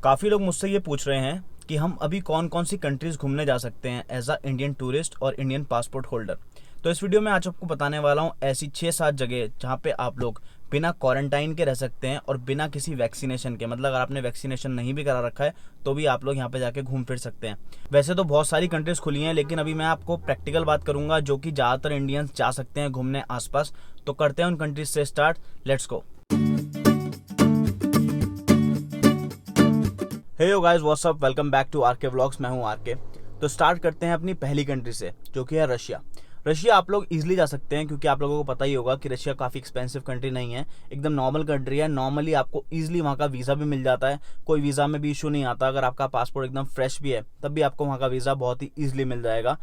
काफ़ी लोग मुझसे ये पूछ रहे हैं कि हम अभी कौन कौन सी कंट्रीज़ घूमने जा सकते हैं एज अ इंडियन टूरिस्ट और इंडियन पासपोर्ट होल्डर। तो इस वीडियो में आज आपको बताने वाला हूँ ऐसी 6-7 जगह जहाँ पे आप लोग बिना क्वारंटाइन के रह सकते हैं और बिना किसी वैक्सीनेशन के, मतलब अगर आपने वैक्सीनेशन नहीं भी करा रखा है तो भी आप लोग यहाँ पे जाके घूम फिर सकते हैं। वैसे तो बहुत सारी कंट्रीज़ खुली हैं, लेकिन अभी मैं आपको प्रैक्टिकल बात करूँगा जो कि ज़्यादातर इंडियंस जा सकते हैं घूमने आसपास। तो करते हैं उन कंट्रीज से start. Let's go. Hey yo guys, what's up, welcome back to RK vlogs. मैं हूं आरके। तो स्टार्ट करते हैं अपनी पहली कंट्री से, जो कि है रशिया। रशिया आप लोग इजीली जा सकते हैं क्योंकि आप लोगों को पता ही होगा कि रशिया काफ़ी एक्सपेंसिव कंट्री नहीं है, एकदम नॉर्मल कंट्री है। नॉर्मली आपको इजीली वहाँ का वीज़ा भी मिल जाता है, कोई वीज़ा में भी इशू नहीं आता। अगर आपका पासपोर्ट एकदम फ्रेश भी है तब भी आपको वहाँ का वीज़ा बहुत ही ईजिली मिल जाएगा,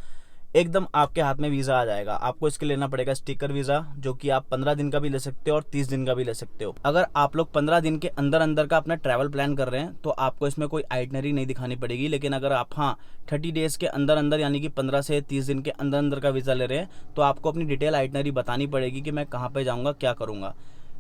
एकदम आपके हाथ में वीज़ा आ जाएगा। आपको इसके लेना पड़ेगा स्टिकर वीज़ा, जो कि आप 15 दिन का भी ले सकते हो और 30 दिन का भी ले सकते हो। अगर आप लोग 15 दिन के अंदर अंदर का अपना ट्रैवल प्लान कर रहे हैं तो आपको इसमें कोई आइटनरी नहीं दिखानी पड़ेगी। लेकिन अगर आप 30 डेज़ के अंदर अंदर, यानी कि 15 से 30 दिन के अंदर अंदर का वीज़ा ले रहे हैं तो आपको अपनी डिटेल आइटनरी बतानी पड़ेगी कि मैं कहाँ पर जाऊँगा, क्या करूँगा।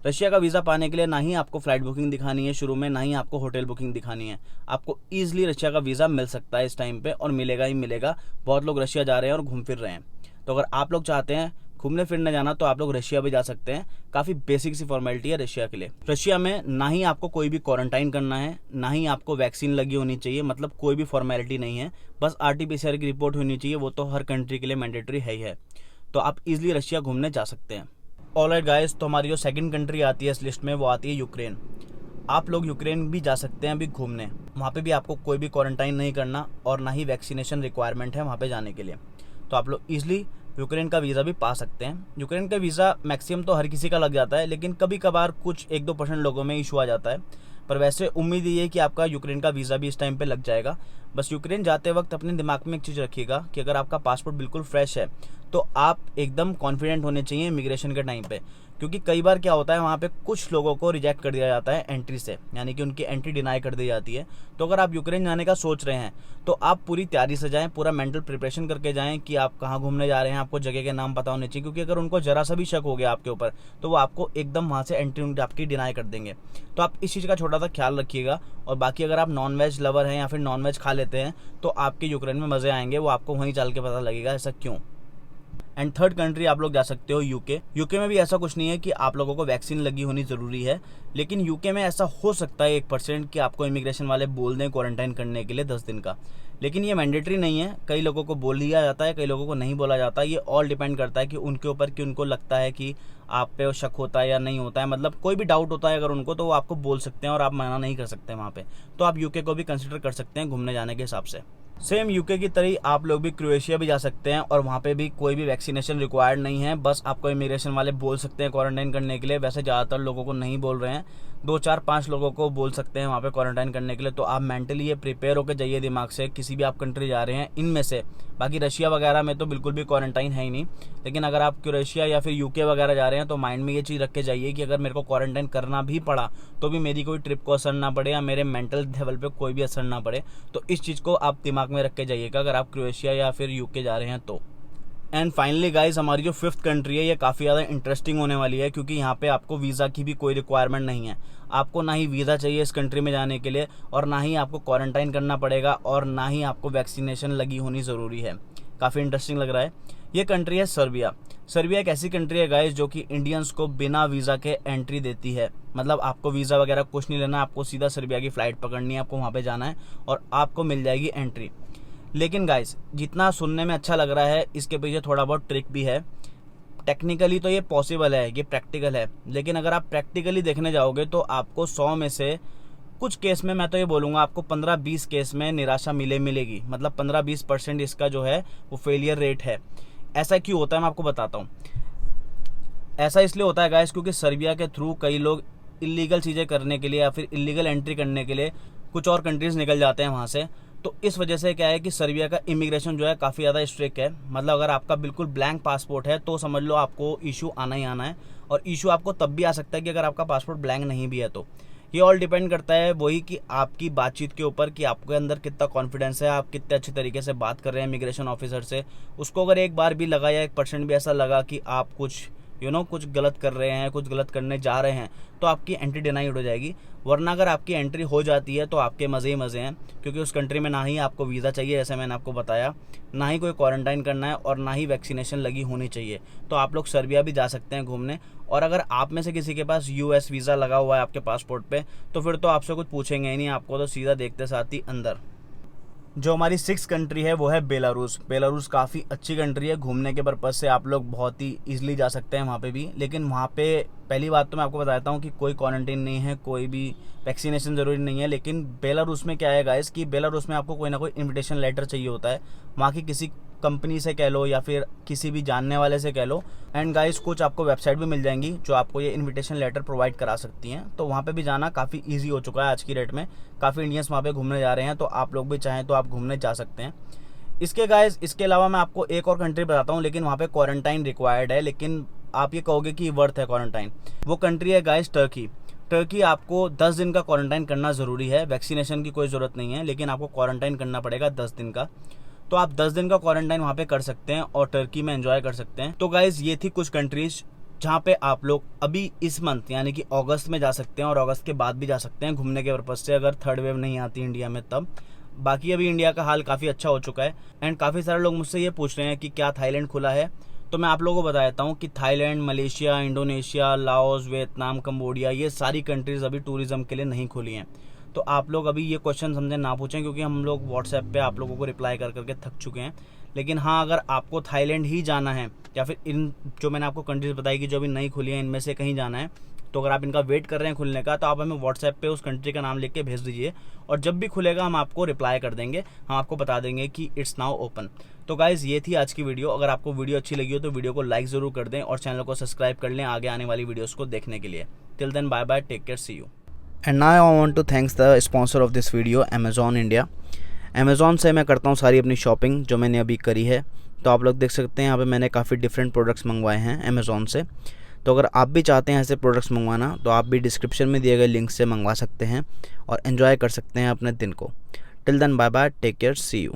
रशिया का वीज़ा पाने के लिए ना ही आपको फ़्लाइट बुकिंग दिखानी है शुरू में, ना ही आपको होटल बुकिंग दिखानी है। आपको ईजिली रशिया का वीज़ा मिल सकता है इस टाइम पे, और मिलेगा ही मिलेगा। बहुत लोग रशिया जा रहे हैं और घूम फिर रहे हैं। तो अगर आप लोग चाहते हैं घूमने फिरने जाना तो आप लोग रशिया भी जा सकते हैं। काफ़ी बेसिक सी फॉर्मेलिटी है रशिया के लिए। रशिया में ना ही आपको कोई भी क्वारंटाइन करना है, ना ही आपको वैक्सीन लगी होनी चाहिए, मतलब कोई भी फॉर्मेलिटी नहीं है। बस RT-PCR की रिपोर्ट होनी चाहिए, वो तो हर कंट्री के लिए मैंडेटरी है ही है। तो आप इजीली रशिया घूमने जा सकते हैं। ऑलराइट गाइस, तो हमारी जो सेकंड कंट्री आती है इस लिस्ट में वो आती है यूक्रेन। आप लोग यूक्रेन भी जा सकते हैं अभी घूमने। वहाँ पे भी आपको कोई भी क्वारंटाइन नहीं करना और ना ही वैक्सीनेशन रिक्वायरमेंट है वहाँ पे जाने के लिए। तो आप लोग ईजिली यूक्रेन का वीज़ा भी पा सकते हैं। यूक्रेन का वीज़ा मैक्सिमम तो हर किसी का लग जाता है, लेकिन कभी कभार कुछ 1-2% लोगों में इशू आ जाता है। पर वैसे उम्मीद ये है कि आपका यूक्रेन का वीज़ा भी इस टाइम पे लग जाएगा। बस यूक्रेन जाते वक्त अपने दिमाग में एक चीज़ रखिएगा कि अगर आपका पासपोर्ट बिल्कुल फ्रेश है तो आप एकदम कॉन्फिडेंट होने चाहिए इमिग्रेशन के टाइम पे। क्योंकि कई बार क्या होता है, वहाँ पे कुछ लोगों को रिजेक्ट कर दिया जाता है एंट्री से, यानी कि उनकी एंट्री डिनाई कर दी जाती है। तो अगर आप यूक्रेन जाने का सोच रहे हैं तो आप पूरी तैयारी से जाएं, पूरा मेंटल प्रिपरेशन करके जाएं कि आप कहाँ घूमने जा रहे हैं। आपको जगह के नाम पता होने चाहिए, क्योंकि अगर उनको जरा सा भी शक हो गया आपके ऊपर तो वो आपको एकदम वहाँ से एंट्री आपकी डिनाई कर देंगे। तो आप इस चीज़ का छोटा सा ख्याल रखिएगा। और बाकी अगर आप नॉन वेज लवर हैं या फिर नॉन वेज खा लेते हैं तो आपके यूक्रेन में मज़े आएंगे, वो आपको वहीं चल के पता लगेगा ऐसा क्यों। एंड थर्ड कंट्री आप लोग जा सकते हो यूके। यूके में भी ऐसा कुछ नहीं है कि आप लोगों को वैक्सीन लगी होनी ज़रूरी है, लेकिन यूके में ऐसा हो सकता है 1% कि आपको इमिग्रेशन वाले बोल दें क्वारंटाइन करने के लिए 10 दिन का। लेकिन ये मैंडेटरी नहीं है, कई लोगों को बोल दिया जाता है, कई लोगों को नहीं बोला जाता। ये ऑल डिपेंड करता है कि उनके ऊपर, कि उनको लगता है कि आप पे शक होता है या नहीं होता है, मतलब कोई भी डाउट होता है अगर उनको, तो वो आपको बोल सकते हैं और आप मना नहीं कर सकते वहाँ पे। तो आप यूके को भी कंसिडर कर सकते हैं घूमने जाने के हिसाब से। सेम यूके की तरह आप लोग भी क्रोएशिया भी जा सकते हैं, और वहाँ पे भी कोई भी वैक्सीनेशन रिक्वायर्ड नहीं है। बस आपको इमिग्रेशन वाले बोल सकते हैं क्वारंटाइन करने के लिए। वैसे ज़्यादातर लोगों को नहीं बोल रहे हैं, 2-4-5 लोगों को बोल सकते हैं वहाँ पे क्वारंटाइन करने के लिए। तो आप मेंटली ये प्रिपेयर होकर जाइए दिमाग से, किसी भी आप कंट्री जा रहे हैं इनमें से। बाकी रशिया वगैरह में तो बिल्कुल भी क्वारंटाइन है ही नहीं, लेकिन अगर आप क्रोएशिया या फिर यूके वगैरह जा रहे हैं तो माइंड में ये चीज़ रख के जाइए कि अगर मेरे को क्वारंटाइन करना भी पड़ा तो भी मेरी कोई ट्रिप को असर ना पड़े या मेरे मेंटल लेवल पे कोई भी असर ना पड़े। तो इस चीज़ को आप दिमाग में रख के जाइएगा अगर आप क्रोएशिया या फिर यूके जा रहे हैं तो। एंड फाइनली गाइज, हमारी जो फिफ्थ कंट्री है ये काफ़ी ज़्यादा इंटरेस्टिंग होने वाली है, क्योंकि यहाँ पे आपको वीज़ा की भी कोई रिक्वायरमेंट नहीं है। आपको ना ही वीज़ा चाहिए इस कंट्री में जाने के लिए, और ना ही आपको क्वारंटाइन करना पड़ेगा, और ना ही आपको वैक्सीनेशन लगी होनी ज़रूरी है। काफ़ी इंटरेस्टिंग लग रहा है। ये कंट्री है सर्बिया। सर्बिया एक ऐसी कंट्री है गाइज जो कि इंडियंस को बिना वीज़ा के एंट्री देती है। मतलब आपको वीज़ा वगैरह कुछ नहीं लेना, आपको सीधा सर्बिया की फ़्लाइट पकड़नी है, आपको वहाँ पे जाना है और आपको मिल जाएगी एंट्री। लेकिन गाइस, जितना सुनने में अच्छा लग रहा है इसके पीछे थोड़ा बहुत ट्रिक भी है। टेक्निकली तो ये पॉसिबल है, ये प्रैक्टिकल है, लेकिन अगर आप प्रैक्टिकली देखने जाओगे तो आपको 100 में से कुछ केस में, मैं तो ये बोलूँगा आपको 15-20 केस में निराशा मिलेगी। मतलब 15-20% इसका जो है वो फेलियर रेट है। ऐसा क्यों होता है मैं आपको बताता हूँ। ऐसा इसलिए होता है गाइस क्योंकि सर्बिया के थ्रू कई लोग इलीगल चीज़ें करने के लिए या फिर इलीगल एंट्री करने के लिए कुछ और कंट्रीज़ निकल जाते हैं वहाँ से। तो इस वजह से क्या है कि सर्बिया का इमिग्रेशन जो है काफ़ी ज़्यादा स्ट्रिक्ट है। मतलब अगर आपका बिल्कुल ब्लैंक पासपोर्ट है तो समझ लो आपको इशू आना ही आना है, और इशू आपको तब भी आ सकता है कि अगर आपका पासपोर्ट ब्लैंक नहीं भी है तो। ये ऑल डिपेंड करता है वही कि आपकी बातचीत के ऊपर, कि आपके अंदर कितना कॉन्फिडेंस है, आप कितने अच्छे तरीके से बात कर रहे हैं इमिग्रेशन ऑफिसर से। उसको अगर एक बार भी लगा या 1% भी ऐसा लगा कि आप कुछ कुछ गलत कर रहे हैं, कुछ गलत करने जा रहे हैं, तो आपकी एंट्री डिनाइड हो जाएगी। वरना अगर आपकी एंट्री हो जाती है तो आपके मज़े ही मज़े हैं, क्योंकि उस कंट्री में ना ही आपको वीज़ा चाहिए जैसे मैंने आपको बताया, ना ही कोई क्वारंटाइन करना है और ना ही वैक्सीनेशन लगी होनी चाहिए। तो आप लोग सर्बिया भी जा सकते हैं घूमने। और अगर आप में से किसी के पास US वीज़ा लगा हुआ है आपके पासपोर्ट पे, तो फिर तो आपसे कुछ पूछेंगे ही नहीं, आपको तो सीधा देखते साथ ही अंदर। जो हमारी 6th कंट्री है वो है बेलारूस। बेलारूस काफ़ी अच्छी कंट्री है, घूमने के पर्पज़ से आप लोग बहुत ही ईजिली जा सकते हैं वहाँ पे भी। लेकिन वहाँ पे पहली बात तो मैं आपको बताता हूँ कि कोई क्वारंटीन नहीं है, कोई भी वैक्सीनेशन ज़रूरी नहीं है। लेकिन बेलारूस में क्या है गाइस कि बेलारूस में आपको कोई ना कोई इन्विटेशन लेटर चाहिए होता है, वहाँ की किसी कंपनी से कह लो या फिर किसी भी जानने वाले से कह लो। एंड गाइस कुछ आपको वेबसाइट भी मिल जाएंगी जो आपको ये इनविटेशन लेटर प्रोवाइड करा सकती हैं, तो वहाँ पे भी जाना काफ़ी इजी हो चुका है आज की डेट में। काफ़ी इंडियंस वहाँ पे घूमने जा रहे हैं, तो आप लोग भी चाहें तो आप घूमने जा सकते हैं। इसके अलावा मैं आपको एक और कंट्री बताता हूँ, लेकिन वहाँ पे क्वारंटाइन रिक्वायर्ड है, लेकिन आप ये कहोगे कि वर्थ है क्वारंटाइन। वो कंट्री है गाइस टर्की। टर्की आपको 10 दिन का क्वारंटाइन करना ज़रूरी है, वैक्सीनेशन की कोई ज़रूरत नहीं है, लेकिन आपको क्वारंटाइन करना पड़ेगा 10 दिन का। तो आप 10 दिन का क्वारंटाइन वहाँ पे कर सकते हैं और टर्की में एंजॉय कर सकते हैं। तो गाइज ये थी कुछ कंट्रीज जहाँ पे आप लोग अभी इस मंथ यानी कि अगस्त में जा सकते हैं और अगस्त के बाद भी जा सकते हैं घूमने के पर्पज़ से, अगर थर्ड वेव नहीं आती इंडिया में तब। बाकी अभी इंडिया का हाल काफ़ी अच्छा हो चुका है। एंड काफ़ी सारे लोग मुझसे ये पूछ रहे हैं कि क्या थाईलैंड खुला है, तो मैं आप लोगों को बता देता हूँ कि Thailand, Malaysia, Indonesia, Laos, Vietnam, Cambodia, ये सारी कंट्रीज़ अभी टूरिज़्म के लिए नहीं खुली हैं। तो आप लोग अभी ये क्वेश्चन समझे ना पूछें, क्योंकि हम लोग व्हाट्सएप पे आप लोगों को रिप्लाई कर करके थक चुके हैं। लेकिन हाँ, अगर आपको थाईलैंड ही जाना है या फिर इन जो मैंने आपको कंट्रीज बताई कि जो अभी नहीं खुली हैं इनमें से कहीं जाना है, तो अगर आप इनका वेट कर रहे हैं खुलने का, तो आप हमें व्हाट्सएप पे उस कंट्री का नाम लिख के भेज दीजिए और जब भी खुलेगा हम आपको रिप्लाई कर देंगे, हम आपको बता देंगे कि इट्स नाउ ओपन। तो गाइज़ ये थी आज की वीडियो। अगर आपको वीडियो अच्छी लगी हो तो वीडियो को लाइक ज़रूर कर दें और चैनल को सब्सक्राइब कर लें आगे आने वाली वीडियोज़ को देखने के लिए। Till then bye bye, take care, see you. And now I want to thanks the sponsor of this video, Amazon India. Amazon से मैं करता हूँ सारी अपनी शॉपिंग जो मैंने अभी करी है। तो आप लोग देख सकते हैं यहाँ पे मैंने काफ़ी डिफरेंट प्रोडक्ट्स मंगवाए हैं अमेज़ॉन से। तो अगर आप भी चाहते हैं ऐसे प्रोडक्ट्स मंगवाना, तो आप भी डिस्क्रिप्शन में दिए गए लिंक से मंगवा सकते हैं और एंजॉय कर सकते हैं अपने दिन को। Till then bye bye, take care, see you.